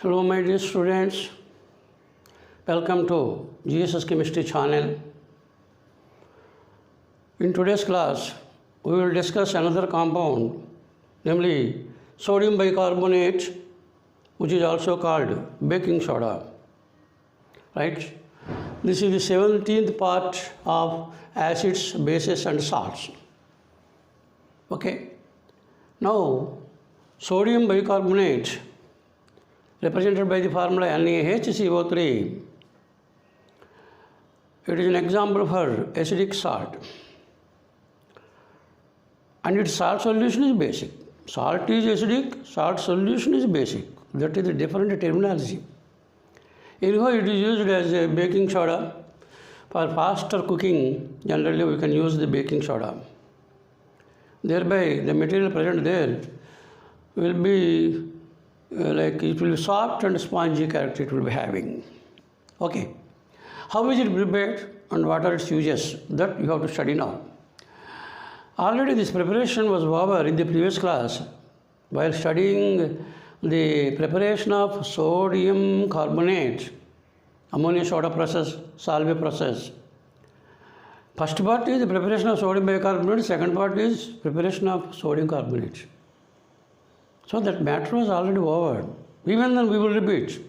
Hello my dear students, welcome to GSS Chemistry channel. In today's class, we will discuss another compound, namely sodium bicarbonate, which is also called baking soda. Right? This is the 17th part of acids, bases and salts. Okay? Now, sodium bicarbonate represented by the formula NaHCO3. It is an example for acidic salt. And its salt solution is basic. Salt is acidic, salt solution is basic. That is the different terminology. Anyhow, it is used as a baking soda. For faster cooking, generally we can use the baking soda. Thereby, the material present there will be it will be soft and spongy character it will be having. Okay. How is it prepared and what are its uses? That you have to study now. Already this preparation was over in the previous class while studying the preparation of sodium carbonate, ammonia soda process, Solvay process. First part is the preparation of sodium bicarbonate, second part is preparation of sodium carbonate. So that matter was already over. Even then we will repeat.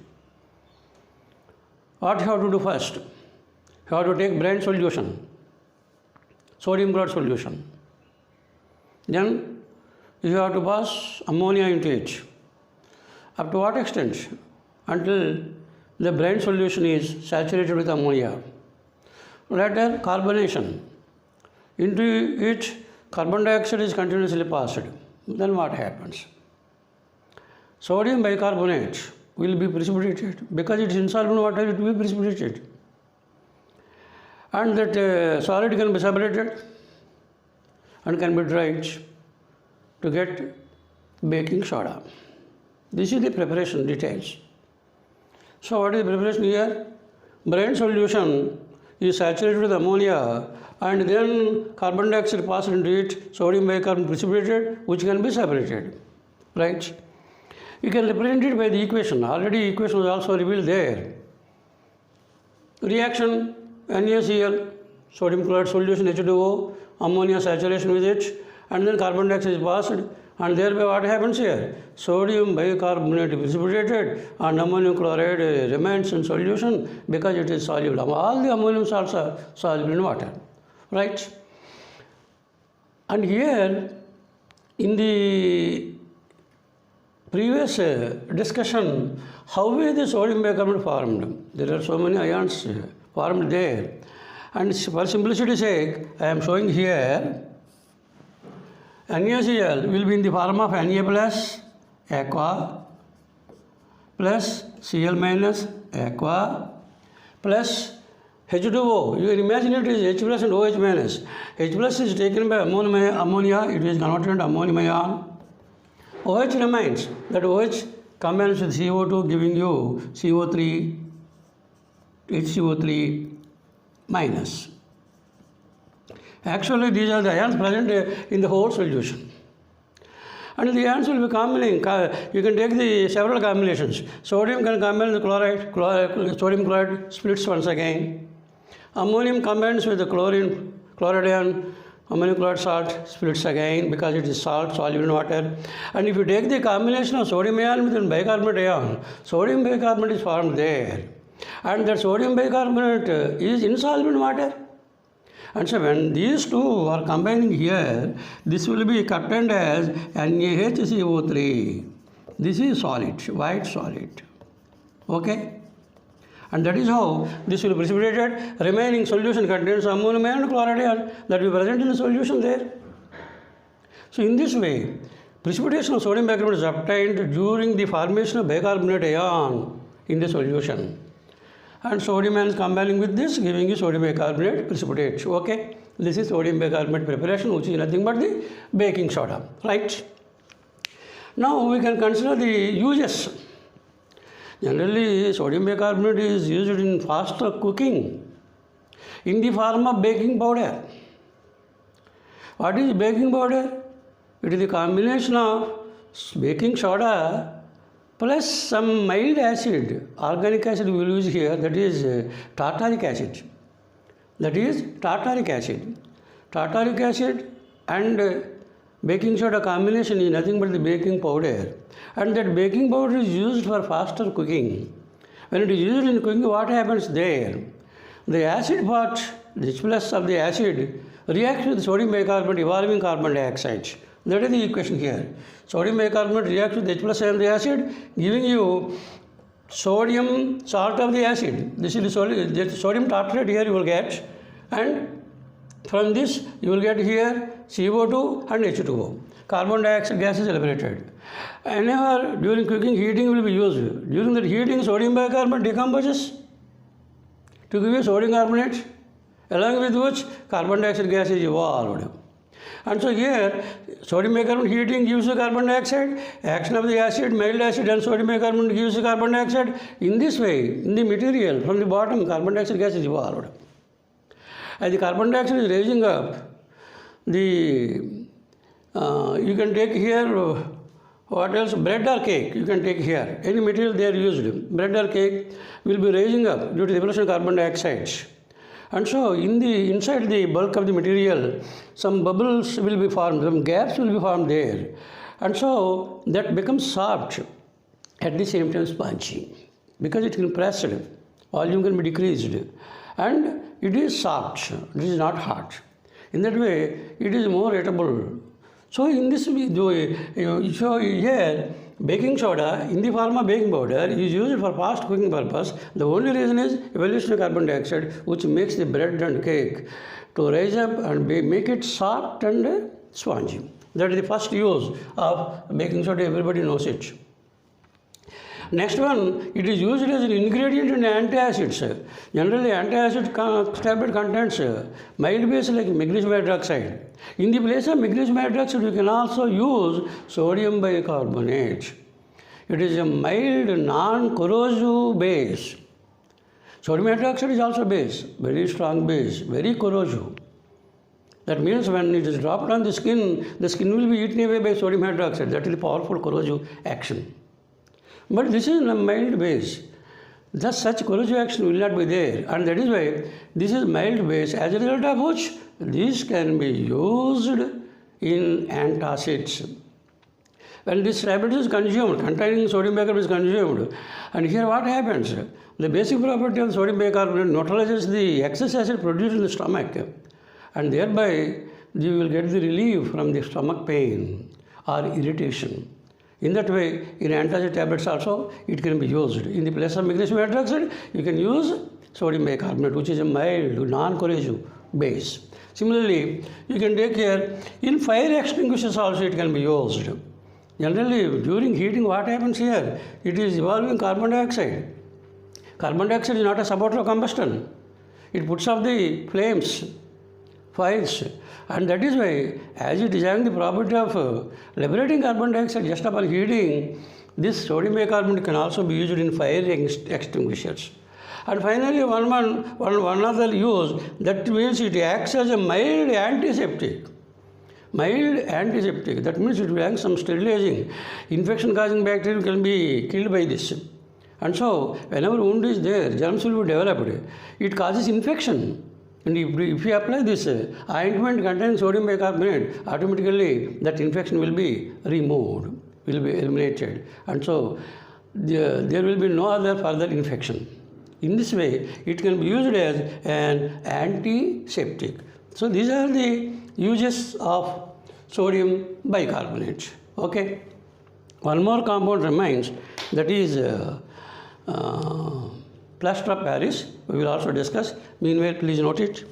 What you have to do first? You have to take brine solution, sodium chloride solution. Then you have to pass ammonia into it. Up to what extent? Until the brine solution is saturated with ammonia. Later carbonation. Into it carbon dioxide is continuously passed. Then what happens? Sodium bicarbonate will be precipitated because it is insoluble in water, it will be precipitated. And that solid can be separated and can be dried to get baking soda. This is the preparation details. So what is the preparation here? Brine solution is saturated with ammonia and then carbon dioxide passed into it, sodium bicarbonate precipitated, which can be separated. Right? You can represent it by the equation. Already equation was also revealed there. Reaction NaCl, sodium chloride solution H2O, ammonia saturation with it, and then carbon dioxide is passed, and thereby what happens here? Sodium bicarbonate is precipitated and ammonium chloride remains in solution because it is soluble. All the ammonium salts are soluble in water. Right? And here in the previous discussion, how is the sodium bicarbonate formed? There are so many ions formed there. And for simplicity's sake, I am showing here NaCl will be in the form of Na plus aqua plus Cl minus aqua plus H2O. You can imagine it is H plus and OH minus. H plus is taken by ammonia, it is converted into ammonium ion. OH remains, that OH combines with CO2 giving you CO3, HCO3 minus. Actually, these are the ions present in the whole solution. And the ions will be combining. You can take the several combinations. Sodium can combine with chloride, sodium chloride splits once again. Ammonium combines with the chloride ion, ammonium chloride salt splits again because it is salt soluble in water. And if you take the combination of sodium ion with bicarbonate ion, sodium bicarbonate is formed there. And that sodium bicarbonate is insoluble in water. And so when these two are combining here, this will be captained as NaHCO3. This is solid, white solid. Okay? And that is how this will be precipitated. Remaining solution contains ammonium and chloride ion that will be present in the solution there. So in this way, precipitation of sodium bicarbonate is obtained during the formation of bicarbonate ion in the solution. And sodium ion is combining with this, giving you sodium bicarbonate precipitate. Okay? This is sodium bicarbonate preparation, which is nothing but the baking soda. Right? Now we can consider the uses. Generally, sodium bicarbonate is used in faster cooking in the form of baking powder. What is baking powder? It is the combination of baking soda plus some mild acid, organic acid we will use here, that is tartaric acid. That is tartaric acid. Tartaric acid and baking soda combination is nothing but the baking powder. And that baking powder is used for faster cooking. When it is used in cooking, what happens there? The acid part, the H plus of the acid, reacts with sodium bicarbonate evolving carbon dioxide. That is the equation here. Sodium bicarbonate reacts with H plus and the acid, giving you sodium salt of the acid. This is the sodium tartrate here you will get, and from this you will get here CO2 and H2O. Carbon dioxide gas is liberated. Whenever during cooking heating will be used. During that heating sodium bicarbonate decomposes to give you sodium carbonate, along with which carbon dioxide gas is evolved. And so here sodium bicarbonate heating gives you carbon dioxide, action of the acid, mild acid and sodium bicarbonate gives you carbon dioxide. In this way, in the material from the bottom carbon dioxide gas is evolved. As the carbon dioxide is raising up, you can take here, what else? Bread or cake you can take here. Any material they are used. Bread or cake will be raising up due to the evolution of carbon dioxide. And so inside the bulk of the material, some bubbles will be formed, some gaps will be formed there. And so that becomes soft, at the same time spongy, because it can be pressed, volume can be decreased, and it is soft, it is not hard. In that way, it is more eatable. So in this way, so here, baking soda in the form of baking powder is used for fast cooking purpose. The only reason is evolution of carbon dioxide, which makes the bread and cake to rise up and make it soft and spongy. That is the first use of baking soda, everybody knows it. Next one, it is used as an ingredient in antacids. Generally, antacid tablet contains mild base like magnesium hydroxide. In the place of magnesium hydroxide, you can also use sodium bicarbonate. It is a mild, non-corrosive base. Sodium hydroxide is also base, very strong base, very corrosive. That means when it is dropped on the skin will be eaten away by sodium hydroxide. That is the powerful corrosive action. But this is a mild base. Thus such corrosive action will not be there, and that is why this is mild base, as a result of which this can be used in antacids. When this tablet is consumed, containing sodium bicarbonate is consumed, and here what happens? The basic property of sodium bicarbonate neutralizes the excess acid produced in the stomach, and thereby you will get the relief from the stomach pain or irritation. In that way, in antacid tablets also, it can be used. In the place of magnesium hydroxide, you can use sodium bicarbonate, which is a mild, non-corrosive base. Similarly, you can take here, in fire extinguishers also it can be used. Generally, during heating, what happens here? It is evolving carbon dioxide. Carbon dioxide is not a supporter of combustion. It puts off the flames, fires. And that is why, as it is having the property of liberating carbon dioxide just upon heating, this sodium bicarbonate can also be used in fire extinguishers. And finally, one other use, that means it acts as a mild antiseptic. Mild antiseptic, that means it will have some sterilizing. Infection-causing bacteria can be killed by this. And so, whenever wound is there, germs will be developed. It causes infection. And if you apply this ointment containing sodium bicarbonate, automatically that infection will be removed, will be eliminated. And so there will be no other further infection. In this way, it can be used as an antiseptic. So these are the uses of sodium bicarbonate. Okay. One more compound remains, that is plaster of Paris. We will also discuss. Meanwhile, please note it.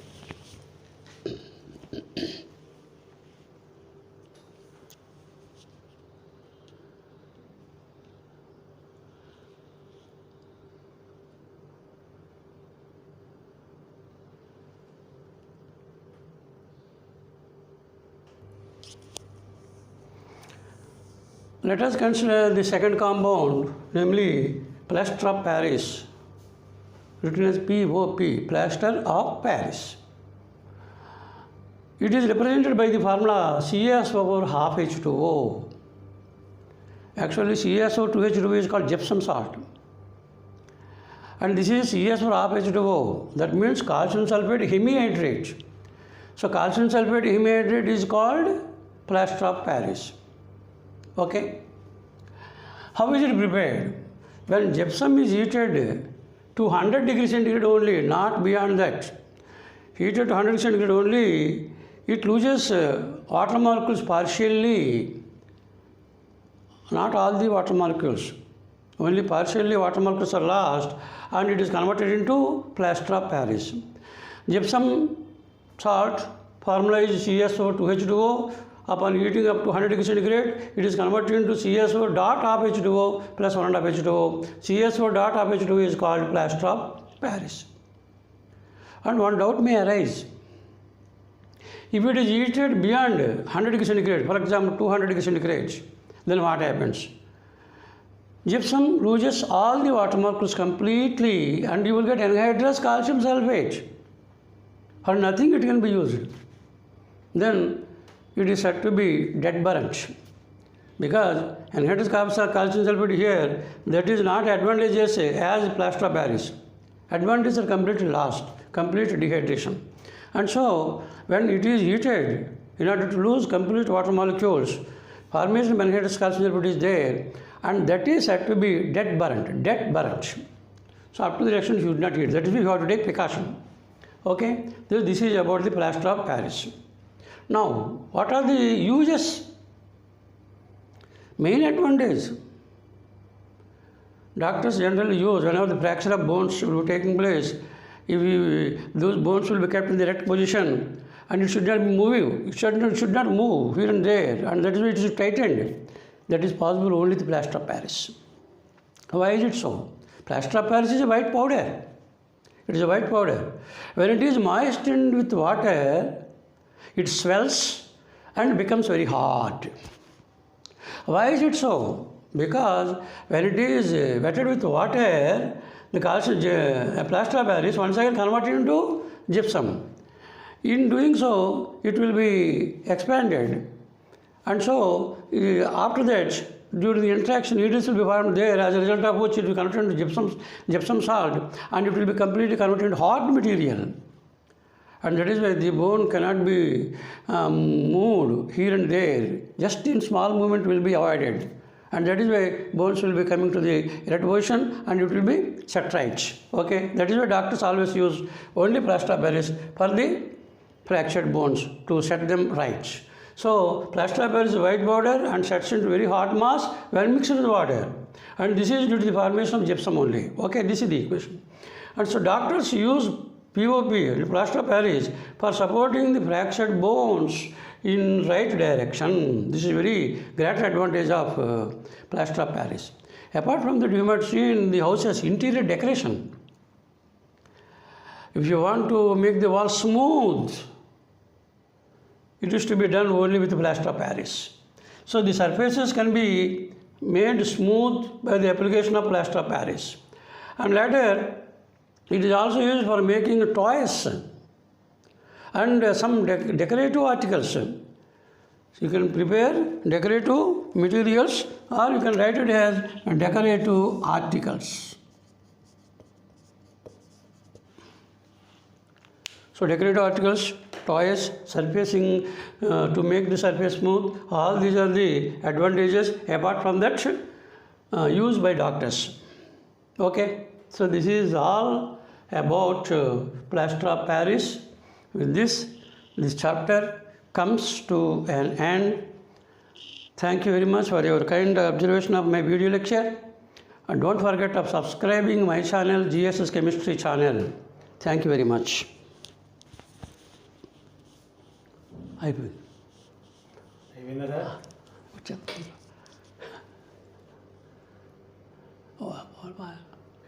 Let us consider the second compound, namely plaster of Paris, written as POP, plaster of Paris. It is represented by the formula CaS over half H2O. Actually, CaSO2H2O is called gypsum salt. And this is CaSO half H2O. That means calcium sulfate hemihydrate. So calcium sulfate hemihydrate is called plaster of Paris. Okay. How is it prepared? When gypsum is heated to 100 degrees centigrade only, not beyond that. Heated to 100 degrees centigrade only, it loses water molecules partially. Not all the water molecules. Only partially water molecules are lost and it is converted into plaster of Paris. Gypsum salt formula is CaSO2H2O. Upon heating up to 100 degrees centigrade, it is converted into CaSO dot half H2O plus 1 half H2O. CaSO dot half H2O is called plaster of Paris. And one doubt may arise. If it is heated beyond 100 degrees centigrade, for example 200 degrees centigrade, then what happens? Gypsum loses all the water molecules completely and you will get anhydrous calcium sulfate. For nothing it can be used. Then it is said to be dead burnt. Because anhydrous calcium sulfate here, that is not advantageous as plaster of Paris. Advantages are completely lost, complete dehydration. And so, when it is heated, in order to lose complete water molecules, formation of anhydrous calcium sulfate is there, and that is said to be dead burnt. So, up to the reaction, you should not heat. That is why you have to take precaution. Okay, this is about the plaster of Paris. Now, what are the uses? Main advantage. Doctors generally use whenever the fracture of bones will be taking place. Those bones will be kept in the correct position and it should not be moving. It should not move here and there, and that is why it is tightened. That is possible only with plaster of Paris. Why is it so? Plaster of Paris is a white powder. It is a white powder. When it is moistened with water, it swells and becomes very hard. Why is it so? Because when it is wetted with water, the calcium plaster of Paris once again converted into gypsum. In doing so, it will be expanded. And so, after that, during the interaction, needles will be formed there, as a result of which it will be converted into gypsum salt, and it will be completely converted into hard material. And that is why the bone cannot be moved here and there. Just in small movement will be avoided. And that is why bones will be coming to the erect position and it will be set right. Okay, that is why doctors always use only plaster of Paris for the fractured bones to set them right. So, plaster of Paris is white powder and sets into very hard mass when mixed with water. And this is due to the formation of gypsum only. Okay, this is the equation. And so, doctors use POP, plaster of Paris, for supporting the fractured bones in right direction. This is very great advantage of plaster of Paris. Apart from that, you might see in the houses interior decoration. If you want to make the wall smooth, it is to be done only with plaster of Paris. So the surfaces can be made smooth by the application of plaster of Paris. And later, it is also used for making toys and some decorative articles. You can prepare decorative materials or you can write it as decorative articles. So decorative articles, toys, surfacing to make the surface smooth, all these are the advantages. Apart from that, used by doctors. Okay, so this is all about plaster of Paris. With this chapter comes to an end. Thank you very much for your kind observation of my video lecture. And don't forget of subscribing my channel, GSS Chemistry channel. Thank you very much.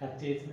Cut చేసిన